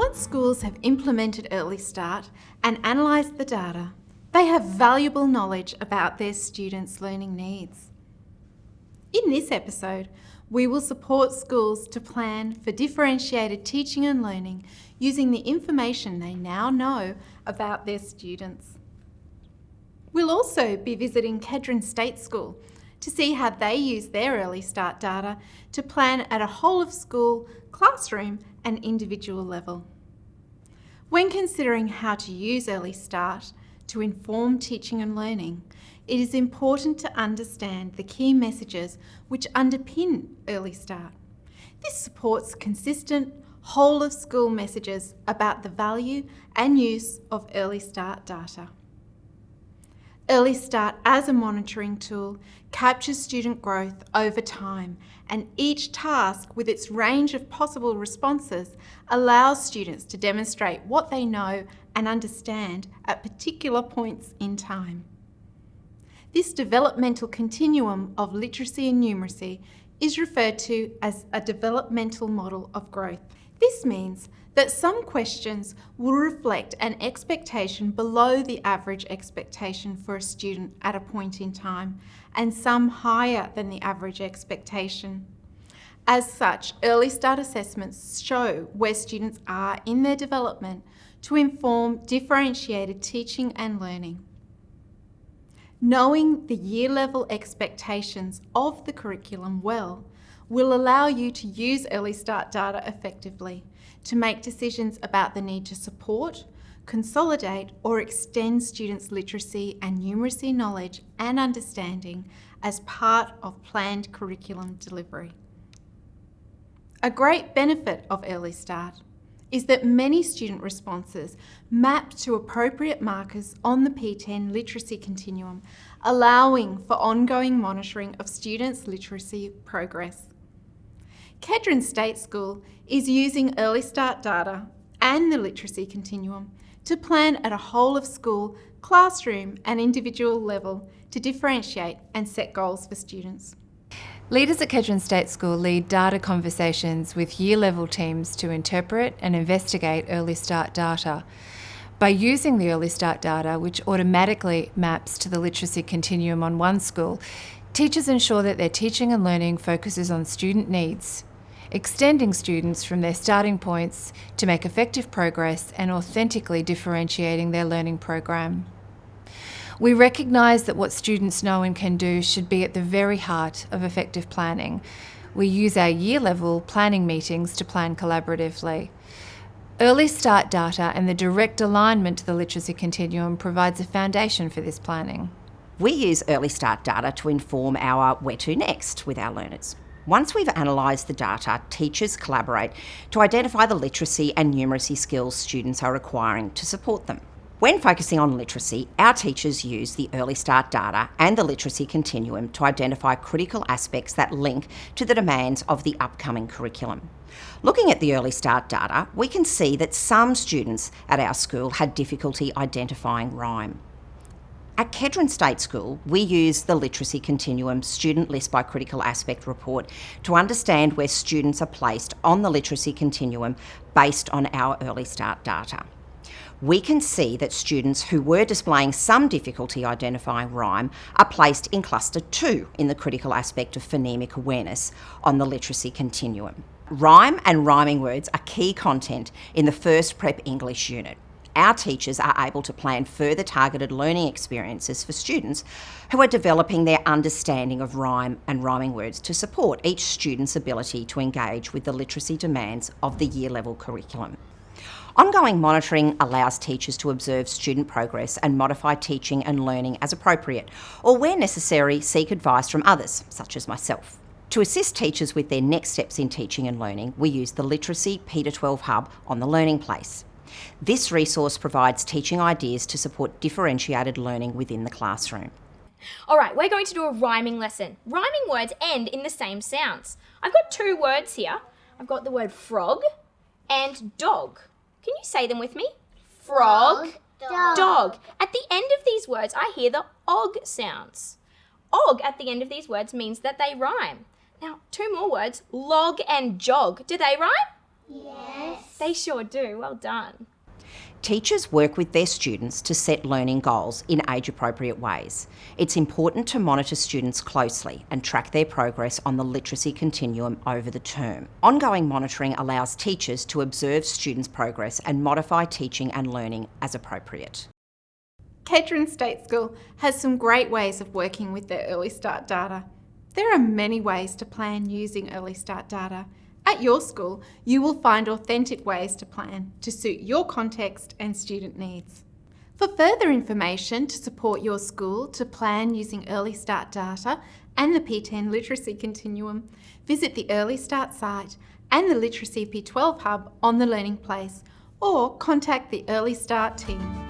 Once schools have implemented Early Start and analysed the data, they have valuable knowledge about their students' learning needs. In this episode, we will support schools to plan for differentiated teaching and learning using the information they now know about their students. We'll also be visiting Kedron State School to see how they use their Early Start data to plan at a whole-of-school, classroom and individual level. When considering how to use Early Start to inform teaching and learning, it is important to understand the key messages which underpin Early Start. This supports consistent, whole-of-school messages about the value and use of Early Start data. Early Start as a monitoring tool captures student growth over time, and each task with its range of possible responses allows students to demonstrate what they know and understand at particular points in time. This developmental continuum of literacy and numeracy is referred to as a developmental model of growth. This means that some questions will reflect an expectation below the average expectation for a student at a point in time, and some higher than the average expectation. As such, Early Start assessments show where students are in their development to inform differentiated teaching and learning. Knowing the year-level expectations of the curriculum well will allow you to use Early Start data effectively to make decisions about the need to support, consolidate or extend students' literacy and numeracy knowledge and understanding as part of planned curriculum delivery. A great benefit of Early Start is that many student responses map to appropriate markers on the P10 literacy continuum, allowing for ongoing monitoring of students' literacy progress. Kedron State School is using Early Start data and the literacy continuum to plan at a whole-of-school, classroom and individual level to differentiate and set goals for students. Leaders at Kedron State School lead data conversations with year-level teams to interpret and investigate Early Start data. By using the Early Start data, which automatically maps to the literacy continuum on one school, teachers ensure that their teaching and learning focuses on student needs, extending students from their starting points to make effective progress and authentically differentiating their learning program. We recognise that what students know and can do should be at the very heart of effective planning. We use our year-level planning meetings to plan collaboratively. Early Start data and the direct alignment to the literacy continuum provides a foundation for this planning. We use Early Start data to inform our where to next with our learners. Once we've analysed the data, teachers collaborate to identify the literacy and numeracy skills students are acquiring to support them. When focusing on literacy, our teachers use the Early Start data and the literacy continuum to identify critical aspects that link to the demands of the upcoming curriculum. Looking at the Early Start data, we can see that some students at our school had difficulty identifying rhyme. At Kedron State School, we use the Literacy Continuum Student List by Critical Aspect report to understand where students are placed on the literacy continuum based on our Early Start data. We can see that students who were displaying some difficulty identifying rhyme are placed in Cluster 2 in the critical aspect of phonemic awareness on the literacy continuum. Rhyme and rhyming words are key content in the first Prep English unit. Our teachers are able to plan further targeted learning experiences for students who are developing their understanding of rhyme and rhyming words to support each student's ability to engage with the literacy demands of the year-level curriculum. Ongoing monitoring allows teachers to observe student progress and modify teaching and learning as appropriate, or where necessary, seek advice from others, such as myself. To assist teachers with their next steps in teaching and learning, we use the Literacy P12 Hub on the Learning Place. This resource provides teaching ideas to support differentiated learning within the classroom. Alright, we're going to do a rhyming lesson. Rhyming words end in the same sounds. I've got two words here. I've got the word frog and dog. Can you say them with me? Frog, dog. At the end of these words, I hear the og sounds. Og at the end of these words means that they rhyme. Now, two more words, log and jog. Do they rhyme? Yes. They sure do. Well done. Teachers work with their students to set learning goals in age-appropriate ways. It's important to monitor students closely and track their progress on the literacy continuum over the term. Ongoing monitoring allows teachers to observe students' progress and modify teaching and learning as appropriate. Kedron State School has some great ways of working with their early start data. There are many ways to plan using early start data. At your school, you will find authentic ways to plan to suit your context and student needs. For further information to support your school to plan using early start data and the P10 Literacy Continuum, visit the Early Start site and the Literacy P12 Hub on the Learning Place, or contact the Early Start team.